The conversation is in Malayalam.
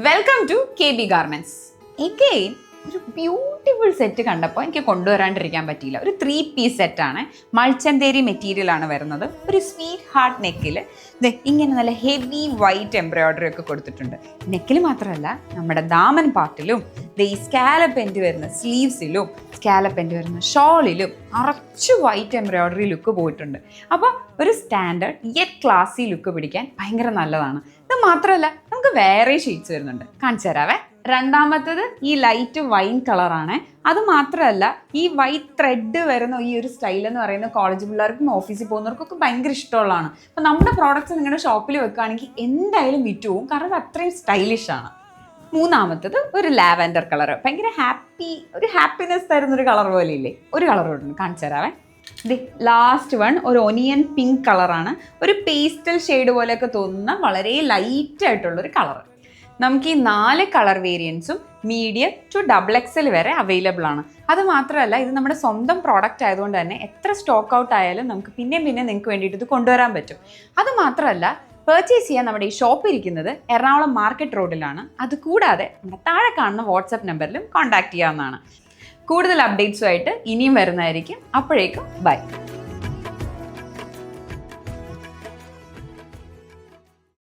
Welcome to KB Garments. Again, ഒരു ബ്യൂട്ടിഫുൾ സെറ്റ് കണ്ടപ്പോൾ എനിക്ക് കൊണ്ടുവരാണ്ടിരിക്കാൻ പറ്റിയില്ല. ഒരു 3-piece സെറ്റാണ്. മൾച്ചന്തേരി മെറ്റീരിയലാണ് വരുന്നത്. ഒരു സ്വീറ്റ് ഹാർട്ട് നെക്കിൽ ഇങ്ങനെ നല്ല ഹെവി വൈറ്റ് എംബ്രോയിഡറി ഒക്കെ കൊടുത്തിട്ടുണ്ട്. നെക്കിൽ മാത്രമല്ല, നമ്മുടെ ദാമൻ പാർട്ടിലും ഈ സ്കാലപ്പ് എൻഡ് വരുന്ന സ്ലീവ്സിലും സ്കാലപ്പ് എൻഡ് വരുന്ന ഷോളിലും നിറച്ച് വൈറ്റ് എംബ്രോയിഡറി ലുക്ക് പോയിട്ടുണ്ട്. അപ്പോൾ ഒരു സ്റ്റാൻഡേർഡ് യെറ്റ് ക്ലാസി ലുക്ക് പിടിക്കാൻ ഭയങ്കര നല്ലതാണ്. ഇത് മാത്രമല്ല, നമുക്ക് വേറെ ഷെയ്ഡ്സ് വരുന്നുണ്ട്. കാണിച്ചു തരാവേ. രണ്ടാമത്തത് ഈ ലൈറ്റ് വൈൻ കളറാണ്. അത് മാത്രമല്ല, ഈ വൈറ്റ് ത്രെഡ് വരുന്ന ഈ ഒരു സ്റ്റൈൽ എന്ന് പറയുന്നത് കോളേജ് പിള്ളേർക്കും ഓഫീസിൽ പോകുന്നവർക്കൊക്കെ ഭയങ്കര ഇഷ്ടമുള്ളതാണ്. അപ്പോൾ നമ്മുടെ പ്രോഡക്റ്റ്സ് നിങ്ങളുടെ ഷോപ്പിൽ വെക്കുകയാണെങ്കിൽ എന്തായാലും വിറ്റ് പോകും, കാരണം അത് അത്രയും സ്റ്റൈലിഷ് ആണ്. മൂന്നാമത്തത് ഒരു ലാവൻഡർ കളർ. ഭയങ്കര ഒരു ഹാപ്പിനെസ് തരുന്നൊരു കളർ പോലെ ഇല്ലേ, ഒരു കളർ ഉണ്ട്, കാണിച്ചു തരാവേ. ലാസ്റ്റ് വൺ ഒരു ഒനിയൻ പിങ്ക് കളറാണ്. ഒരു പേസ്റ്റൽ ഷെയ്ഡ് പോലെയൊക്കെ തോന്നുന്ന വളരെ ലൈറ്റ് ആയിട്ടുള്ളൊരു കളർ. നമുക്ക് ഈ 4 കളർ വേരിയൻസും മീഡിയം ടു XXL വരെ അവൈലബിൾ ആണ്. അത് മാത്രമല്ല, ഇത് നമ്മുടെ സ്വന്തം പ്രോഡക്റ്റ് ആയതുകൊണ്ട് തന്നെ എത്ര സ്റ്റോക്ക് ഔട്ട് ആയാലും നമുക്ക് പിന്നെ നിങ്ങൾക്ക് വേണ്ടിയിട്ട് ഇത് കൊണ്ടുവരാൻ പറ്റും. അത് മാത്രമല്ല, പർച്ചേസ് ചെയ്യാൻ നമ്മുടെ ഈ ഷോപ്പ് ഇരിക്കുന്നത് എറണാകുളം മാർക്കറ്റ് റോഡിലാണ്. അതുകൂടാതെ നമ്മുടെ താഴെ കാണുന്ന വാട്സപ്പ് നമ്പറിലും കോൺടാക്ട് ചെയ്യാവുന്നതാണ്. കൂടുതൽ അപ്ഡേറ്റ്സുമായിട്ട് ഇനിയും വരുന്നതായിരിക്കും. അപ്പോഴേക്കും ബൈ.